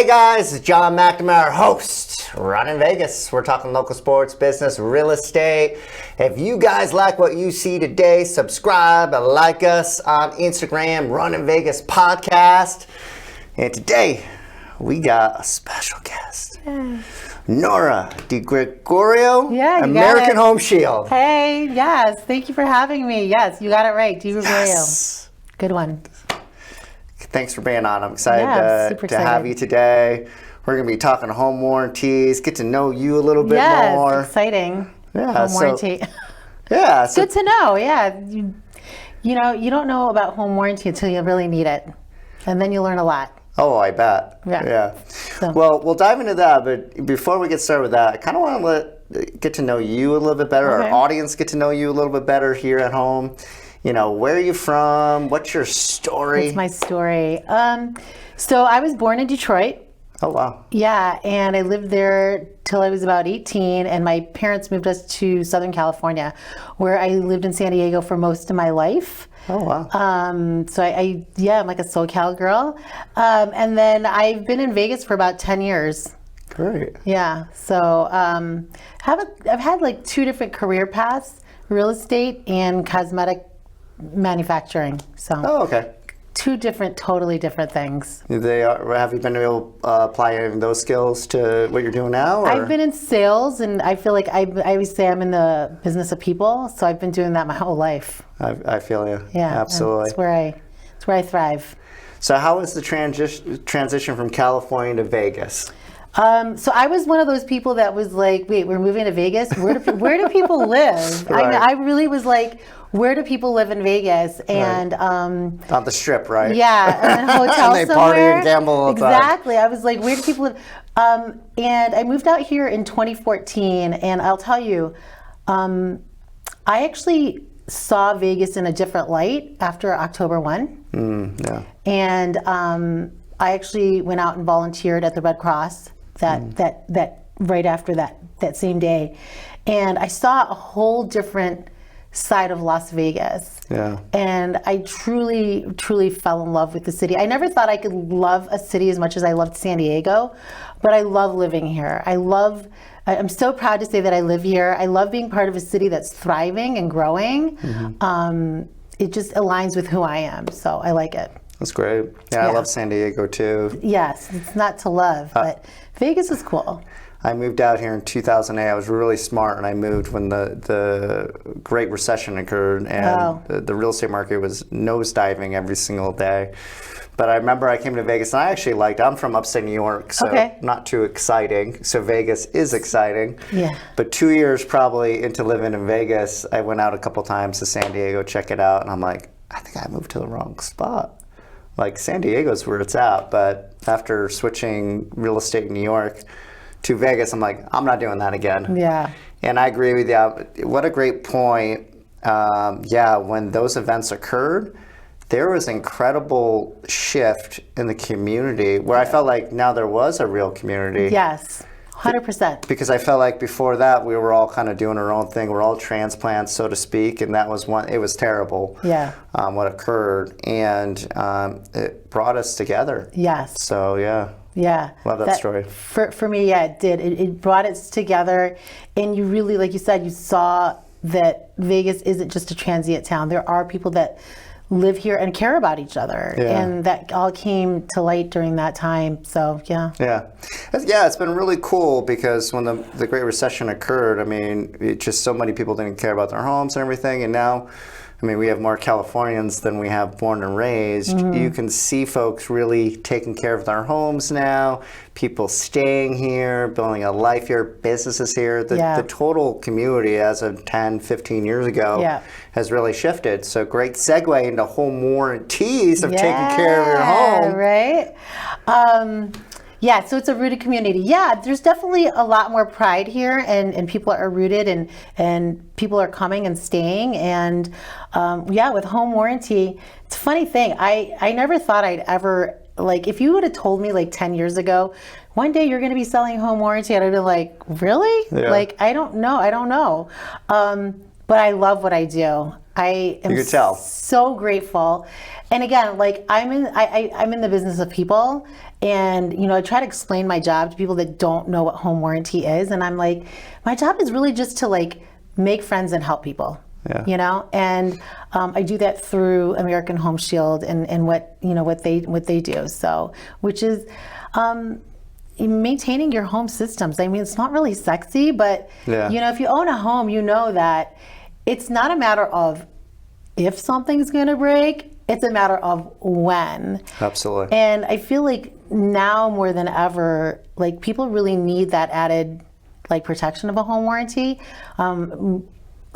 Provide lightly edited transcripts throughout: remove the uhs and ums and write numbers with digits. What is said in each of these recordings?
Hey guys, it's John McNamara, host, Running Vegas. We're talking local sports, business, real estate. If you guys like what you see today, subscribe, like us on Instagram, Running Vegas Podcast. And today, we got a special guest. Nora, DiGregorio, American Home Shield. Hey, yes, thank you for having me. Yes, you got it right, DeGregorio. Yes. Good one. Thanks for being on. I'm excited to have you today. We're going to be talking home warranties, get to know you a little bit more. Yes, exciting. Yeah, home warranty. Yeah. Good to know, yeah. You know, you don't know about home warranty until you really need it. And then you learn a lot. Oh, I bet. Yeah. So. Well, we'll dive into that, but before we get started with that, I kind of want to get to know you a little bit better, our audience get to know you a little bit better here at home. You know, where are you from? What's your story? What's my story? So I was born in Detroit. Oh, wow. Yeah, and I lived there till I was about 18, and my parents moved us to Southern California, where I lived in San Diego for most of my life. Oh, wow. So I'm like a SoCal girl. And then I've been in Vegas for about 10 years. Great. Yeah, so I've had like two different career paths, real estate and cosmetic manufacturing. So okay. Two totally different things. Have you been able to apply any of those skills to what you're doing now? Or? I've been in sales, and I feel like I always say I'm in the business of people. So I've been doing that my whole life. I feel you. Yeah, absolutely. It's where I thrive. So how was the transition from California to Vegas? So I was one of those people that was like, wait, we're moving to Vegas? Where do people live? Right. I really was like, where do people live in Vegas? And on the Strip, right? Yeah, in a hotel and they somewhere. party and gamble all the time. Exactly. I was like, where do people live? And I moved out here in 2014, and I'll tell you, I actually saw Vegas in a different light after October 1. Yeah. And I actually went out and volunteered at the Red Cross that right after that same day, and I saw a whole different side of Las Vegas. Yeah. And I truly fell in love with the city. I never thought I could love a city as much as I loved San Diego, but I love living here. I'm so proud to say that I live here. I love being part of a city that's thriving and growing. It just aligns with who I am, so I like it. That's great. Yeah, I love San Diego too. Yes, it's not to love, but Vegas is cool. I moved out here in 2008. I was really smart, and I moved when the Great Recession occurred, and the real estate market was nosediving every single day. But I remember I came to Vegas, and I actually I'm from upstate New York, so not too exciting. So Vegas is exciting. Yeah. But 2 years probably into living in Vegas, I went out a couple times to San Diego, check it out, and I'm like, I think I moved to the wrong spot. Like, San Diego's where it's at, but after switching real estate in New York to Vegas, I'm like, I'm not doing that again. Yeah. And I agree with you. What a great point. When those events occurred, there was incredible shift in the community where I felt like now there was a real community. Yes. 100%. Because I felt like before that we were all kind of doing our own thing. We're all transplants, so to speak, and that was it was terrible. Yeah. What occurred, and it brought us together. Yes. So yeah. Love that story. For me, yeah, it did. It brought us together, and you really, like you said, you saw that Vegas isn't just a transient town. There are people that live here and care about each other, and that all came to light during that time. So it's been really cool because when the Great Recession occurred, I mean, just so many people didn't care about their homes and everything, and now, I mean, we have more Californians than we have born and raised. You can see folks really taking care of their homes now, people staying here, building a life here, businesses here. The total community as of 10, 15 years ago has really shifted. So great segue into home warranties of taking care of your home. Right. So it's a rooted community. Yeah, there's definitely a lot more pride here, and people are rooted, and people are coming and staying. And with home warranty, it's a funny thing. I never thought I'd ever, like, if you would have told me like 10 years ago, one day you're going to be selling home warranty, I'd have been like, really? Yeah. Like, I don't know. But I love what I do. I am You could tell. so grateful. And again, like I'm in the business of people, and I try to explain my job to people that don't know what home warranty is, and I'm like, my job is really just to like make friends and help people. Yeah. And I do that through American Home Shield and what they do. So, which is maintaining your home systems. I mean, it's not really sexy, but if you own a home, you know that it's not a matter of if something's going to break, it's a matter of when. Absolutely. And I feel like now more than ever, like people really need that added like protection of a home warranty.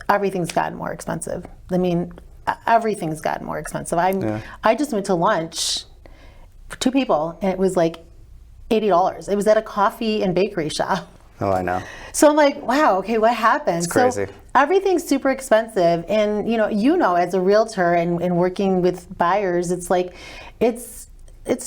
Everything's gotten more expensive. I mean, everything's gotten more expensive. I just went to lunch for 2 people, and it was like $80. It was at a coffee and bakery shop. Oh, I know. So I'm like, wow, okay, what happened? It's crazy. So everything's super expensive. And, as a realtor and working with buyers, it's like, it's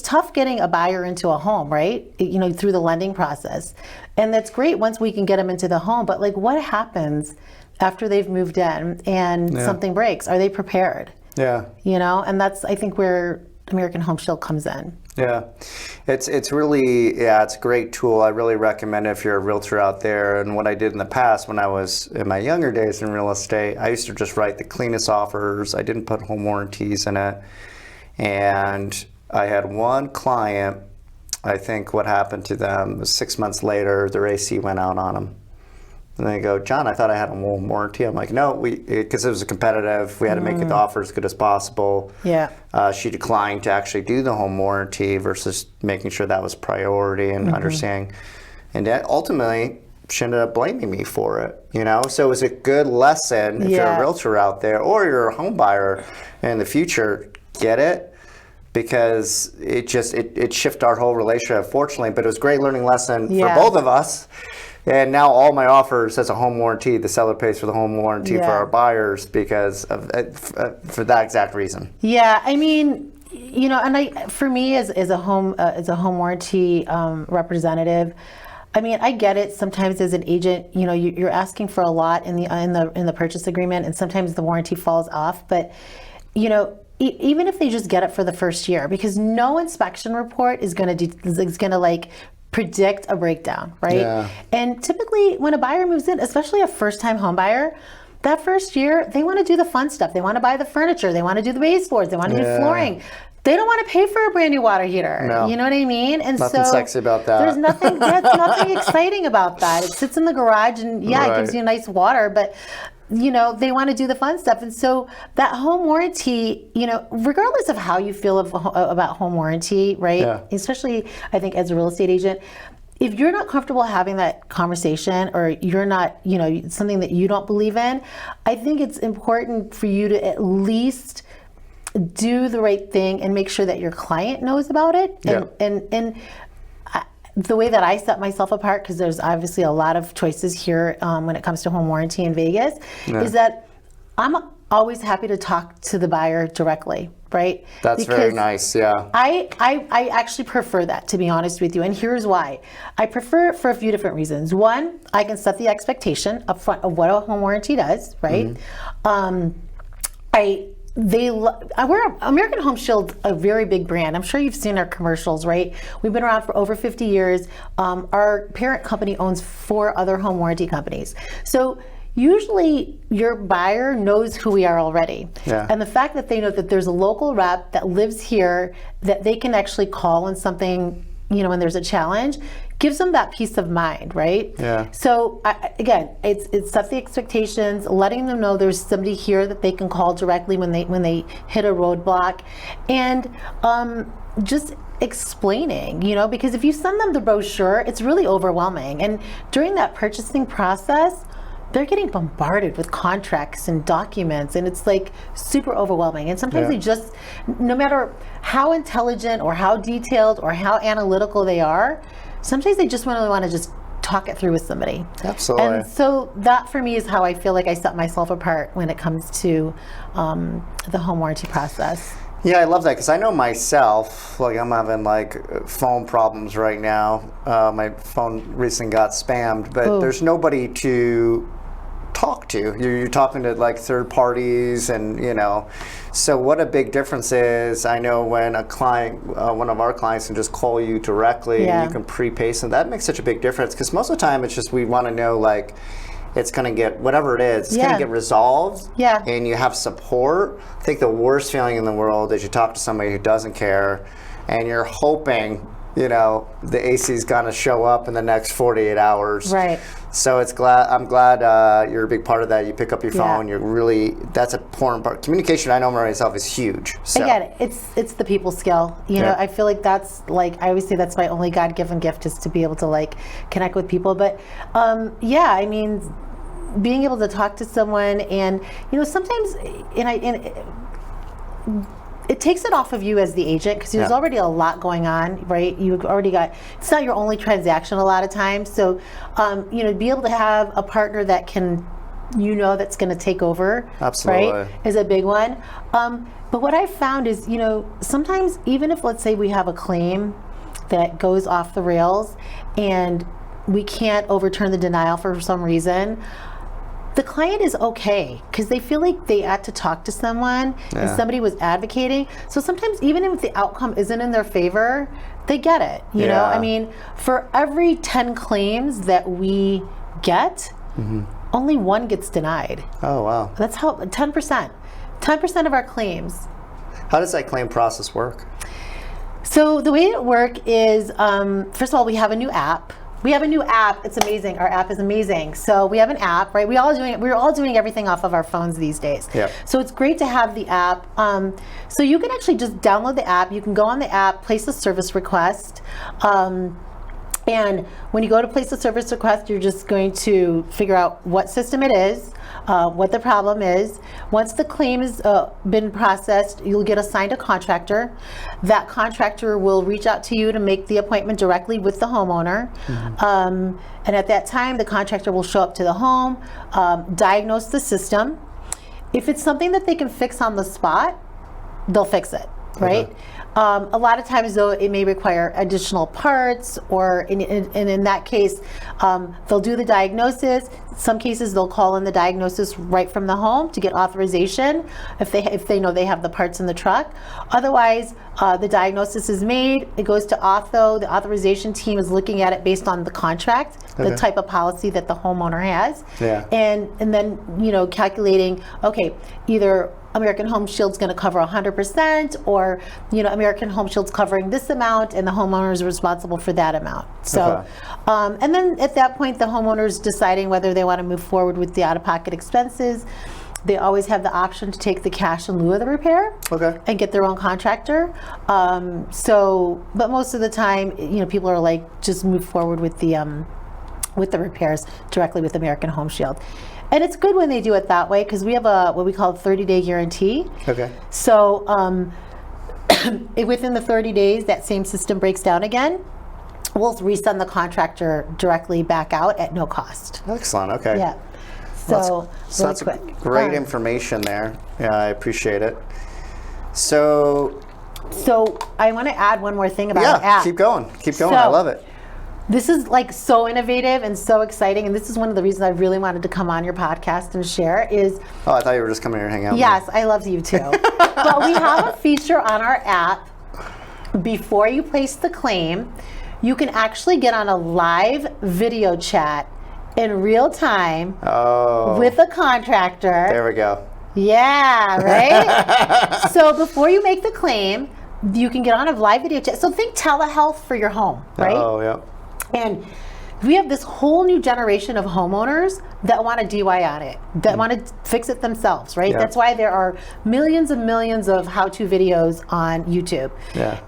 tough getting a buyer into a home, right? Through the lending process. And that's great once we can get them into the home. But like, what happens after they've moved in and something breaks? Are they prepared? Yeah. And that's, I think, where American Home Shield comes in. Yeah, it's really, it's a great tool. I really recommend it if you're a realtor out there. And what I did in the past when I was in my younger days in real estate, I used to just write the cleanest offers. I didn't put home warranties in it. And I had one client, I think what happened to them was 6 months later, their AC went out on them. And they go, John, I thought I had a home warranty. I'm like, no, because it was competitive. We had to make the offer as good as possible. Yeah. She declined to actually do the home warranty versus making sure that was priority and understanding. And that ultimately, she ended up blaming me for it. So it was a good lesson if you're a realtor out there or you're a home buyer in the future. Get it, because it shifted our whole relationship, fortunately. But it was a great learning lesson for both of us. And now all my offers has a home warranty. The seller pays for the home warranty for our buyers because of for that exact reason. Yeah, I mean, for me as a home warranty representative, I mean, I get it. Sometimes as an agent, you're asking for a lot in the purchase agreement, and sometimes the warranty falls off. But even if they just get it for the first year, because no inspection report is going to like predict a breakdown, right? Yeah. And typically when a buyer moves in, especially a first-time home buyer, that first year, they want to do the fun stuff. They want to buy the furniture. They want to do the baseboards. They want to do flooring. They don't want to pay for a brand new water heater. No. You know what I mean? And nothing sexy about that. There's nothing, nothing exciting about that. It sits in the garage and it gives you nice water, but they want to do the fun stuff. And so that home warranty, regardless of how you feel about home warranty, right? Yeah. Especially, I think, as a real estate agent, if you're not comfortable having that conversation, or you're not, something that you don't believe in, I think it's important for you to at least do the right thing and make sure that your client knows about it. And the way that I set myself apart, because there's obviously a lot of choices here when it comes to home warranty in Vegas, is that I'm always happy to talk to the buyer directly, right? That's very nice, yeah. I actually prefer that, to be honest with you, and here's why. I prefer it for a few different reasons. One, I can set the expectation up front of what a home warranty does, right? We're American Home Shield, a very big brand. I'm sure you've seen our commercials, right? We've been around for over 50 years. Our parent company owns 4 other home warranty companies. So usually your buyer knows who we are already. Yeah. And the fact that they know that there's a local rep that lives here that they can actually call when something, when there's a challenge, gives them that peace of mind, right? Yeah. So again, it's set the expectations, letting them know there's somebody here that they can call directly when they hit a roadblock, and just explaining, because if you send them the brochure, it's really overwhelming. And during that purchasing process, they're getting bombarded with contracts and documents, and it's like super overwhelming. And sometimes they just, no matter how intelligent or how detailed or how analytical they are, sometimes they just really want to just talk it through with somebody. Absolutely. And so that for me is how I feel like I set myself apart when it comes to the home warranty process. Yeah, I love that, because I know myself, like I'm having phone problems right now. My phone recently got spammed, but there's nobody to talk to. You're talking to like third parties, and so what a big difference is. I know when a client, one of our clients, can just call you directly, and you can prepay, so that makes such a big difference, because most of the time it's just we want to know, like, it's going to get, whatever it is, it's going to get resolved, and you have support. I think the worst feeling in the world is you talk to somebody who doesn't care, and you're hoping the AC is going to show up in the next 48 hours. Right. So I'm glad you're a big part of that. You pick up your phone. You're really, that's an important part. Communication, I know myself, is huge. So. Again, it's the people skill. I feel like that's, like, I always say that's my only God-given gift, is to be able to, like, connect with people. But I mean, being able to talk to someone, and sometimes, it takes it off of you as the agent, because there's already a lot going on, right? You've already got, it's not your only transaction a lot of times. So, be able to have a partner that can, that's going to take over, right, is a big one. But what I've found is, sometimes even if, let's say, we have a claim that goes off the rails and we can't overturn the denial for some reason, the client is okay, because they feel like they had to talk to someone and somebody was advocating. So sometimes, even if the outcome isn't in their favor, they get it. You know, I mean, for every 10 claims that we get, only one gets denied. Oh, wow. That's how 10% of our claims. How does that claim process work? So the way it works is, first of all, we have a new app. It's amazing. Our app is amazing. So we have an app, right? We're all doing everything off of our phones these days. Yeah. So it's great to have the app. So you can actually just download the app. You can go on the app, place a service request. And when you go to place a service request, you're just going to figure out what system it is, what the problem is. Once the claim has been processed, you'll get assigned a contractor. That contractor will reach out to you to make the appointment directly with the homeowner. And at that time, the contractor will show up to the home, diagnose the system. If it's something that they can fix on the spot, they'll fix it, right? A lot of times, though, it may require additional parts, or in that case, they'll do the diagnosis. Some cases, they'll call in the diagnosis right from the home to get authorization if they know they have the parts in the truck. Otherwise, the diagnosis is made. It goes to Auto. The authorization team is looking at it based on the contract, the type of policy that the homeowner has, and then calculating, okay, either American Home Shield's going to cover 100%, or American Home Shield's covering this amount, and the homeowner is responsible for that amount. So, and then at that point, the homeowner's deciding whether they want to move forward with the out-of-pocket expenses. They always have the option to take the cash in lieu of the repair, and get their own contractor. But most of the time, people are like, just move forward with the repairs directly with American Home Shield. And it's good when they do it that way, because we have what we call a 30-day guarantee. So within the 30 days, that same system breaks down again. We'll resend the contractor directly back out at no cost. Excellent. Okay. Yeah. So that's quick. Great information there. Yeah, I appreciate it. So I want to add one more thing about the app. Keep going. I love it. This is like so innovative and so exciting, and this is one of the reasons I really wanted to come on your podcast and share is... Oh, I thought you were just coming here to hang out. Yes, I love you too. But we have a feature on our app. Before you place the claim, you can actually get on a live video chat in real time with a contractor. There we go. Yeah, right? So before you make the claim, you can get on a live video chat. So think telehealth for your home, right? Oh, yeah. And we have this whole new generation of homeowners that want to DIY on it, that want to fix it themselves, right? That's why there are millions and millions of how-to videos on YouTube.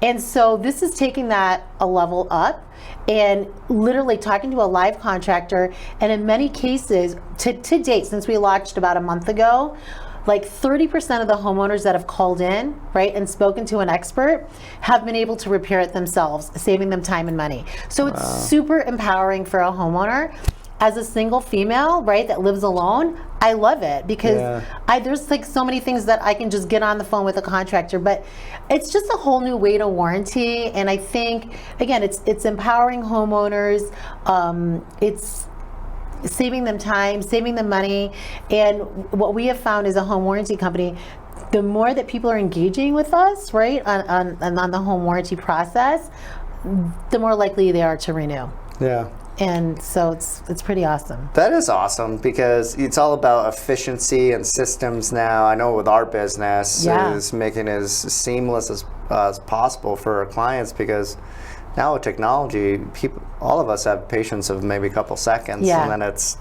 And so this is taking that a level up and literally talking to a live contractor. And in many cases, to date, since we launched about a month ago, like 30% of the homeowners that have called in, right, and spoken to an expert have been able to repair it themselves, saving them time and money. So it's super empowering for a homeowner. As a single female, right, that lives alone, I love it, because there's like so many things that I can just get on the phone with a contractor, but it's just a whole new way to warranty. And I think, again, it's empowering homeowners. saving them time, saving them money. And what we have found as a home warranty company, the more that people are engaging with us, right, on the home warranty process, the more likely they are to renew. Yeah. And so it's pretty awesome. That is awesome because it's all about efficiency and systems now. I know with our business is making it as seamless as possible for our clients, because now with technology, all of us have patience of maybe a couple seconds, and then it's,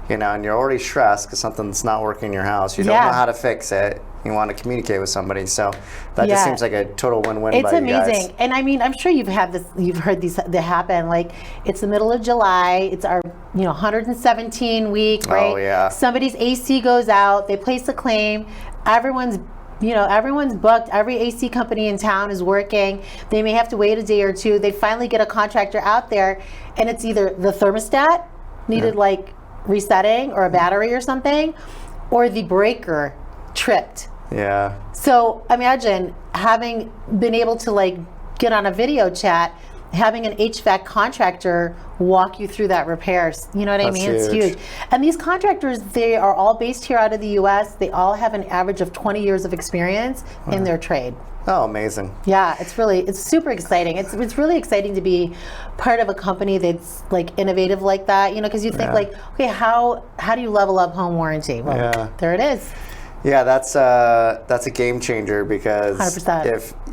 and you're already stressed because something's not working in your house. You don't know how to fix it. You want to communicate with somebody, so that just seems like a total win-win. It's by you amazing, guys. and I mean, I'm sure you've heard these that happen. Like, it's the middle of July. It's our 117 week, right? Oh yeah. Somebody's AC goes out. They place a claim. Everyone's booked. Every AC company in town is working. They may have to wait a day or two. They finally get a contractor out there, and it's either the thermostat needed like resetting, or a battery or something, or the breaker tripped. Yeah. So imagine having been able to like get on a video chat, having an HVAC contractor walk you through that repairs. You know what I mean? Huge. It's huge. And these contractors, they are all based here out of the US. They all have an average of 20 years of experience in their trade. Oh, amazing. Yeah, it's super exciting. It's really exciting to be part of a company that's like innovative like that, because you think like, okay, how do you level up home warranty? Well, there it is. Yeah, that's a game changer, because 100%.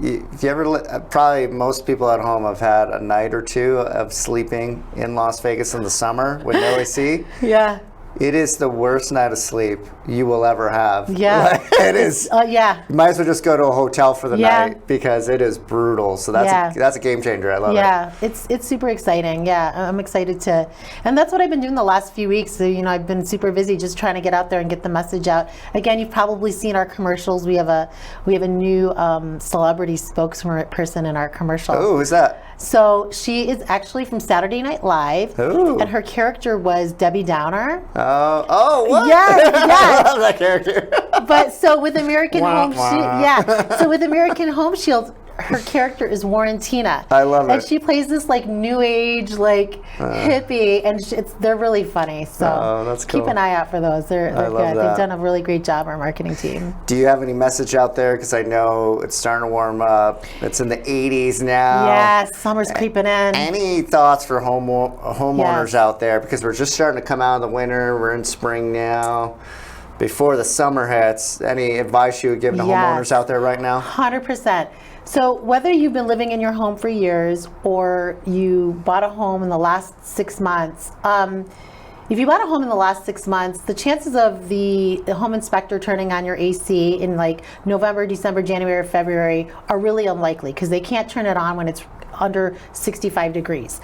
if you ever, probably most people at home have had a night or two of sleeping in Las Vegas in the summer with no AC. Yeah. It is the worst night of sleep you will ever have. Yeah. It is. Yeah. You might as well just go to a hotel for the night, because it is brutal. So that's a game changer. I love it. Yeah, it's super exciting. Yeah, I'm excited and that's what I've been doing the last few weeks. So, I've been super busy just trying to get out there and get the message out. Again, you've probably seen our commercials. We have a new celebrity spokesperson in our commercial. Oh, who's that? So she is actually from Saturday Night Live, and her character was Debbie Downer. Oh, what? Yes. I love that character. But so with American Home Shield, so with American Home Shield, her character is Warrantina. I love it. And she plays this like new age, like hippie, and they're really funny. So that's cool. Keep an eye out for those. They're love good. that. They've done a really great job, our marketing team. Do you have any message out there? Because I know it's starting to warm up. It's in the 80s now. Yes, summer's creeping in. Any thoughts for homeowners out there? Because we're just starting to come out of the winter. We're in spring now. Before the summer hits, any advice you would give to homeowners out there right now? 100%. So whether you've been living in your home for years or you bought a home in the last 6 months, if you bought a home in the last 6 months, the chances of the home inspector turning on your AC in like November, December, January, or February are really unlikely, because they can't turn it on when it's under 65 degrees.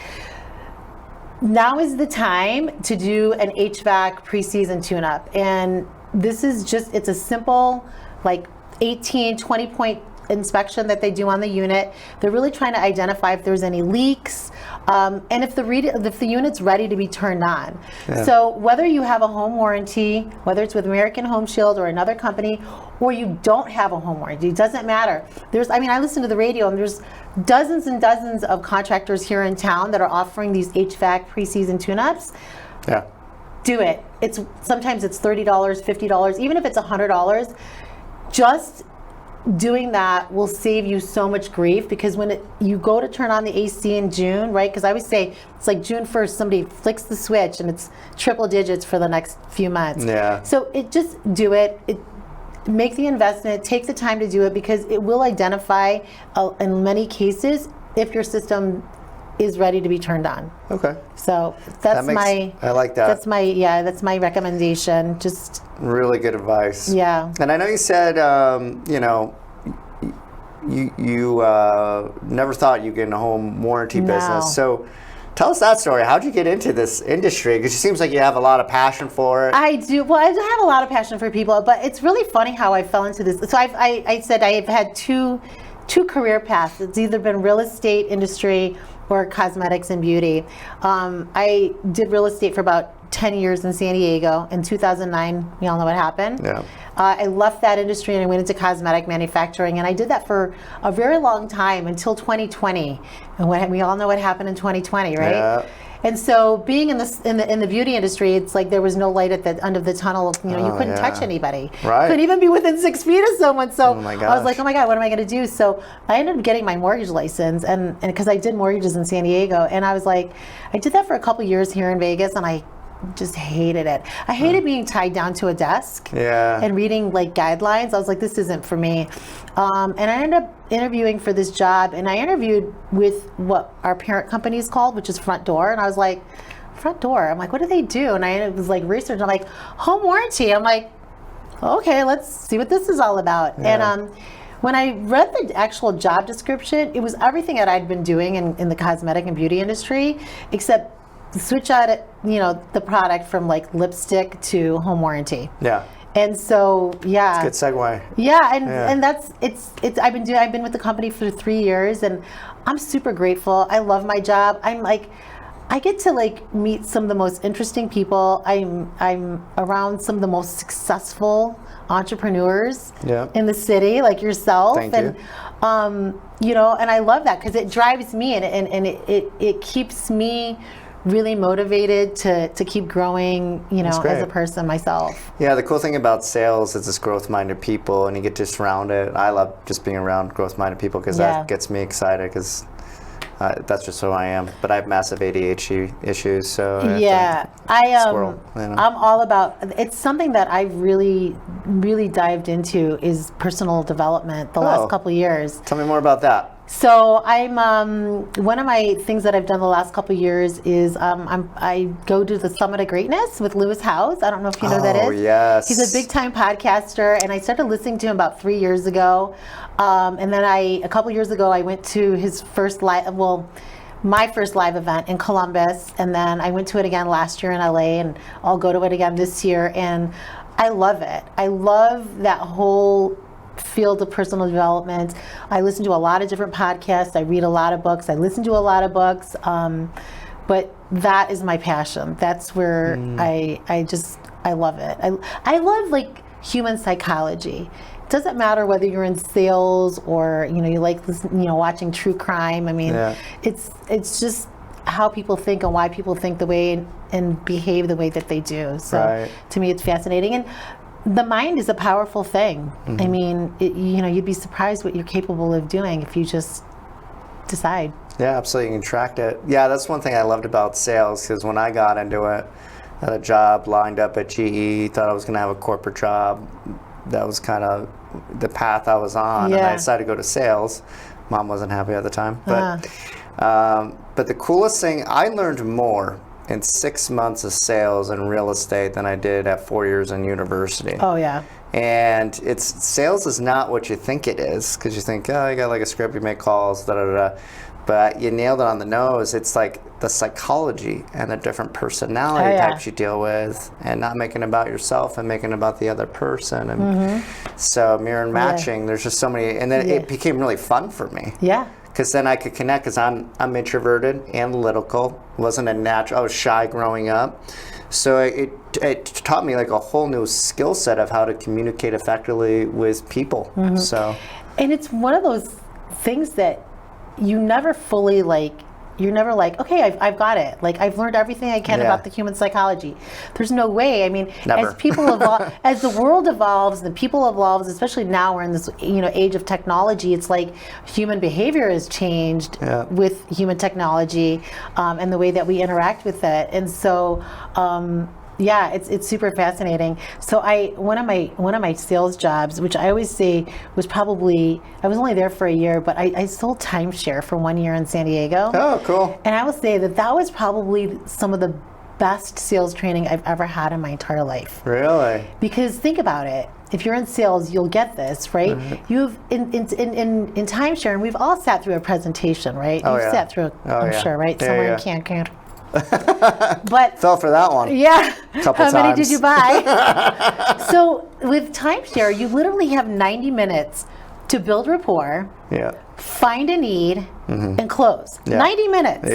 Now is the time to do an HVAC pre-season tune-up. And this is it's a simple like 18, 20 point inspection that they do on the unit. They're really trying to identify if there's any leaks, and if the unit's ready to be turned on. So whether you have a home warranty, whether it's with American Home Shield or another company, or you don't have a home warranty, it doesn't matter. I listen to the radio, and there's dozens and dozens of contractors here in town that are offering these HVAC pre-season tune-ups. Yeah. Do it. Sometimes it's $30, $50, even if it's $100. Just doing that will save you so much grief, because when you go to turn on the AC in June, right? Because I always say it's like June 1st, somebody flicks the switch and it's triple digits for the next few months. Yeah. So just do it. Make the investment, take the time to do it, because it will identify in many cases if your system is ready to be turned on. Okay. So I like that. That's my recommendation. Just really good advice. Yeah. And I know you said, you never thought you'd get in a home warranty business. So tell us that story. How'd you get into this industry? Because it seems like you have a lot of passion for it. I do. Well, I have a lot of passion for people, but it's really funny how I fell into this. So I said I've had two career paths. It's either been real estate industry or cosmetics and beauty. I did real estate for about 10 years in San Diego. In 2009, we all know what happened. Yeah. I left that industry and I went into cosmetic manufacturing, and I did that for a very long time until 2020. And we all know what happened in 2020, right? Yeah. And so being in the beauty industry, it's like there was no light at the end of the tunnel. You know, you couldn't touch anybody. Right. Couldn't even be within 6 feet of someone. So Oh my I was gosh. like, oh my God, what am I going to do? So I ended up getting my mortgage license, and because I did mortgages in San Diego, and I was like, I did that for a couple years here in Vegas, and I just hated it. I hated being tied down to a desk and reading like guidelines. I was like, this isn't for me. And I ended up interviewing for this job, and I interviewed with what our parent company is called, which is Front Door. And I was like, Front Door? I'm like, what do they do? And I was like, research. I'm like, home warranty. I'm like, okay, let's see what this is all about. Yeah. And when I read the actual job description, it was everything that I'd been doing in the cosmetic and beauty industry, except switch out, the product from like lipstick to home warranty. Yeah. And so, yeah. Good segue. Yeah, and that's it's. I've been with the company for 3 years, and I'm super grateful. I love my job. I'm like, I get to like meet some of the most interesting people. I'm around some of the most successful entrepreneurs in the city, like yourself. Thank and you. And I love that because it drives me and it keeps me really motivated to keep growing, as a person myself. Yeah, the cool thing about sales is it's growth-minded people, and you get to surround it. I love just being around growth-minded people because that gets me excited because that's just who I am. But I have massive ADHD issues, so I'm all about. It's something that I've really, really dived into is personal development the last couple of years. Tell me more about that. So I'm one of my things that I've done the last couple of years is I go to the Summit of Greatness with Lewis Howes. I don't know if you know who that is. Oh yes, he's a big time podcaster, and I started listening to him about 3 years ago. And then a couple years ago I went to his first my first live event in Columbus, and then I went to it again last year in LA, and I'll go to it again this year. And I love it. I love that whole field of personal development. I listen to a lot of different podcasts. I read a lot of books. I listen to a lot of books. But that is my passion. That's where I love it. I love like human psychology. It doesn't matter whether you're in sales or you like watching true crime. I mean, it's just how people think and why people think the way and behave the way that they do. So to me, it's fascinating. And the mind is a powerful thing. I mean, you'd be surprised what you're capable of doing if you just decide. Yeah, absolutely. You can track it. Yeah, that's one thing I loved about sales, because when I got into it, I had a job lined up at GE, thought I was going to have a corporate job. That was kind of the path I was on, and I decided to go to sales. Mom wasn't happy at the time. But the coolest thing, I learned more in 6 months of sales and real estate than I did at 4 years in university. Oh yeah. And sales is not what you think it is, because you think, oh, you got like a script, you make calls, da da da. But you nailed it on the nose. It's like the psychology and the different personality types you deal with, and not making it about yourself and making it about the other person. And so mirror and matching, there's just so many, and then it became really fun for me. Yeah. Because then I could connect, because I'm introverted, analytical, wasn't a natural, I was shy growing up. So it taught me like a whole new skill set of how to communicate effectively with people. So, and it's one of those things that you never fully you're never like, okay, I've got it. Like, I've learned everything I can about the human psychology. There's no way. I mean, Never. as people evolve, as the world evolves, and people evolves, especially now we're in this age of technology. It's like human behavior has changed with human technology, and the way that we interact with it. And so, it's super fascinating. So one of my sales jobs, which I always say was probably, I was only there for a year, but I sold timeshare for 1 year in San Diego. oh, cool. And I will say that was probably some of the best sales training I've ever had in my entire life. Really? Because think about it. If you're in sales, you'll get this, right? You've in timeshare, and we've all sat through a presentation, right? You've sat through, I'm sure, right? Somewhere in Cancun. But fell for that one. Yeah. Couple How many times. did you buy? So with timeshare, you literally have 90 minutes to build rapport, find a need, and close. 90 minutes.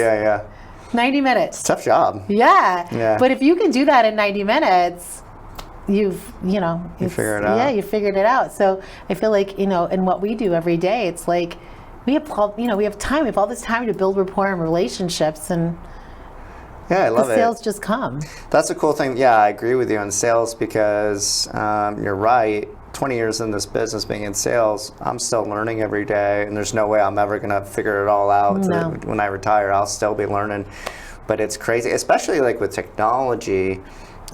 90 minutes. It's a tough job. Yeah. But if you can do that in 90 minutes, you figure it out. Yeah, you figured it out. So I feel like, in what we do every day, it's like we have time. We have all this time to build rapport and relationships, and Yeah, I love the sales just come. That's a cool thing. Yeah, I agree with you on sales because you're right. 20 years in this business being in sales, I'm still learning every day, and there's no way I'm ever going to figure it all out. No. When I retire, I'll still be learning. But it's crazy, especially like with technology,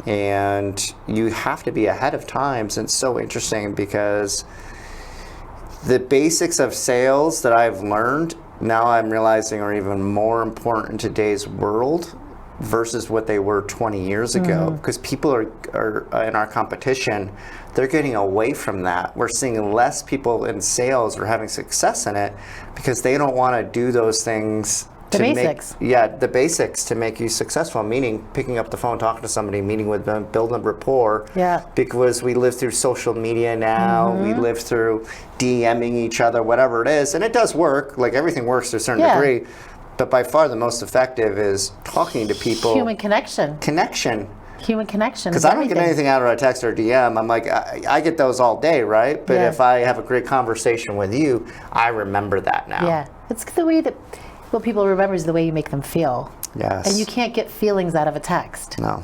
and you have to be ahead of times. And it's so interesting because the basics of sales that I've learned, now I'm realizing are even more important in today's world versus what they were 20 years ago, because people are in our competition, they're getting away from that. We're seeing less people in sales or having success in it because they don't want to do those things. The basics. The basics to make you successful, meaning picking up the phone, talking to somebody, meeting with them, building rapport. Yeah. Because we live through social media now, we live through DMing each other, whatever it is, and it does work. Like everything works to a certain degree, but by far the most effective is talking to people. Human connection. Human connection. Because I don't get anything out of a text or DM. I'm like, I get those all day, right? But if I have a great conversation with you, I remember that now. Yeah. It's the way that what people remember is the way you make them feel. Yes. And you can't get feelings out of a text. No.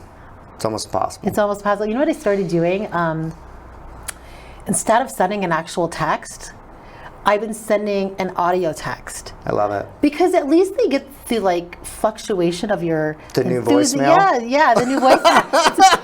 It's almost impossible. It's almost possible. You know what I started doing? Instead of sending an actual text, I've been sending an audio text. I love it. Because at least they get the like fluctuation of your new voicemail? Yeah, the new voicemail.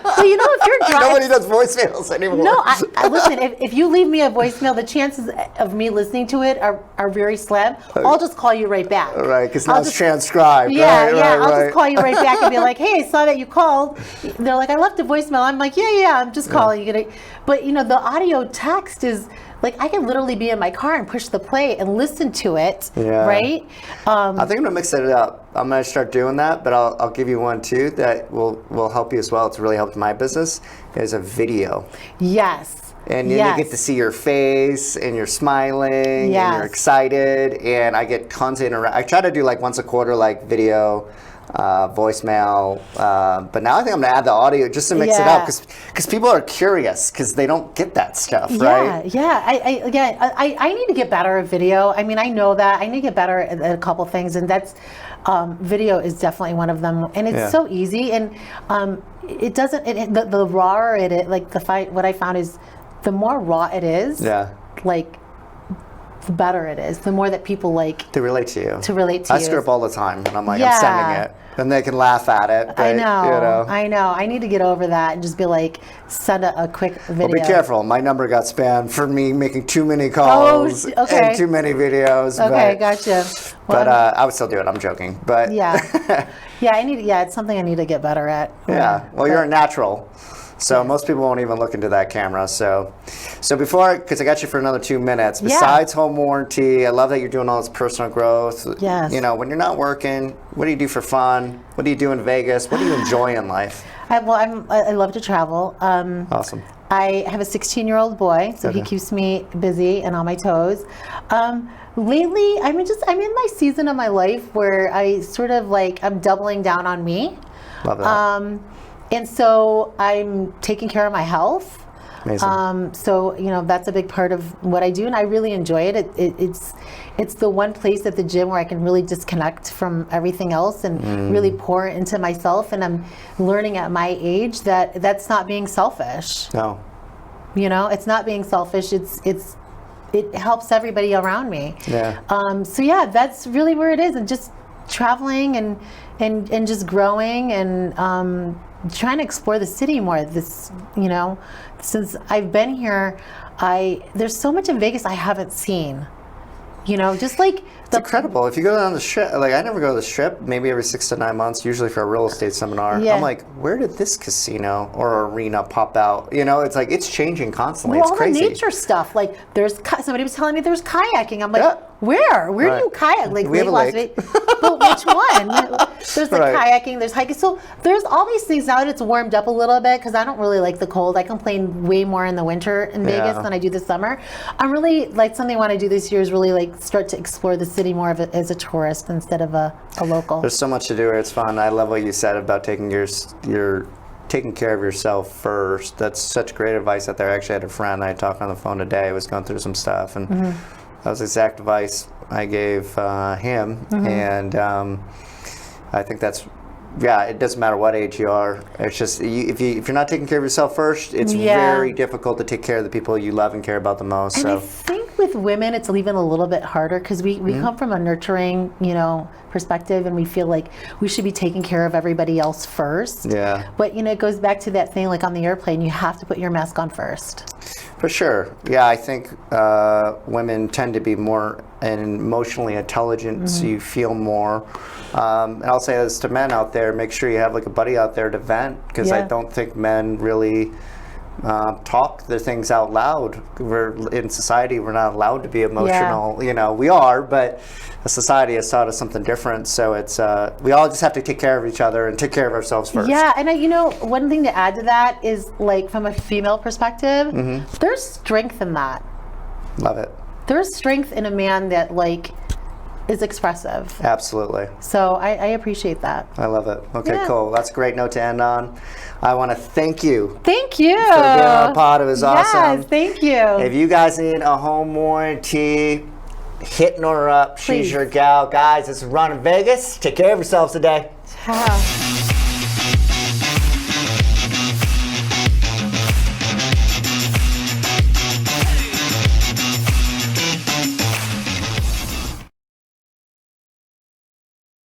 But you know, if you're driving, Nobody does voicemails anymore. No, I listen, if you leave me a voicemail, the chances of me listening to it are very slim. I'll just call you right back. Right, because now it's transcribed. Yeah, right, I'll right. just call you right back and be like, hey, I saw that you called. They're like, I left a voicemail. I'm like, yeah, I'm just calling you. But you know, the audio text is, like, I can literally be in my car and push the play and listen to it, right? I think I'm going to mix it up. I'm going to start doing that, but I'll give you one, too, that will help you as well. It's really helped my business, is a video. Yes. And then you get to see your face, and you're smiling, and you're excited, and I get tons of I try to do, like, once a quarter, like, video, voicemail, but now I think I'm gonna add the audio just to mix it up, because people are curious because they don't get that stuff, right? I need to get better at video. I mean, I know that I need to get better at a couple things, and that's video is definitely one of them, and it's so easy, and it doesn't the rawer it is, like what I found is the more raw it is, like the better it is, the more that people like to relate to you. I screw up all the time, and I'm like, I'm sending it, and they can laugh at it. But, I know. I need to get over that and just be like, send a quick video. Well, be careful. My number got spammed for me making too many calls and too many videos. Okay, gotcha. Well, but I would still do it. I'm joking. But it's something I need to get better at. Well, you're a natural. So most people won't even look into that camera. So before, because I got you for another 2 minutes, besides home warranty, I love that you're doing all this personal growth. Yes. You know, when you're not working, what do you do for fun? What do you do in Vegas? What do you enjoy in life? I love to travel. Awesome. I have a 16-year-old boy, so he keeps me busy and on my toes. Lately, I'm in my season of my life where I sort of like, I'm doubling down on me. Love that. And so I'm taking care of my health. Amazing. So, you know, that's a big part of what I do, and I really enjoy it. It's the one place at the gym where I can really disconnect from everything else and really pour into myself. And I'm learning at my age that that's not being selfish. No. You know, it's not being selfish. It helps everybody around me. Yeah. So yeah, that's really where it is, and just traveling and just growing and trying to explore the city more. This, you know, since I've been here, there's so much in Vegas I haven't seen. You know, just like it's incredible. If you go down the strip, like I never go to the strip, maybe every 6 to 9 months, usually for a real estate seminar. Yeah. I'm like, where did this casino or arena pop out? You know, it's like it's changing constantly. Well, it's crazy. All the nature stuff, like somebody was telling me there's kayaking. I'm like, where do you kayak? Like we have a Las lake. Vegas. But which one? There's the kayaking, there's hiking. So there's all these things now that it's warmed up a little bit, because I don't really like the cold. I complain way more in the winter in Vegas than I do the summer. I'm really like, something I want to do this year is really like start to explore the city more of it as a tourist instead of a local. There's so much to do here. It's fun. I love what you said about taking taking care of yourself first. That's such great advice out there. I actually had a friend I talked on the phone today. I was going through some stuff, and that was the exact advice I gave him. And I think that's yeah, it doesn't matter what age you are. It's just if you're not taking care of yourself first, it's very difficult to take care of the people you love and care about the most. And so I think with women, it's even a little bit harder because we come from a nurturing, perspective, and we feel like we should be taking care of everybody else first. Yeah. But it goes back to that thing like on the airplane, you have to put your mask on first. For sure. Yeah, I think women tend to be more emotionally intelligent, so you feel more. And I'll say this to men out there, make sure you have like a buddy out there to vent, because I don't think men really talk their things out loud. In society, we're not allowed to be emotional. We are, but society has taught us something different. So it's we all just have to take care of each other and take care of ourselves first. Yeah, and one thing to add to that is, like, from a female perspective, there's strength in that. Love it. There's strength in a man that is expressive. Absolutely. So I appreciate that. I love it. Okay, cool. That's a great note to end on. I want to thank you. Thank you. For being on the pod. It was awesome. Yes, thank you. If you guys need a home warranty, hit Nora up. Please. She's your gal. Guys, this is Ron in Vegas. Take care of yourselves today. Ciao.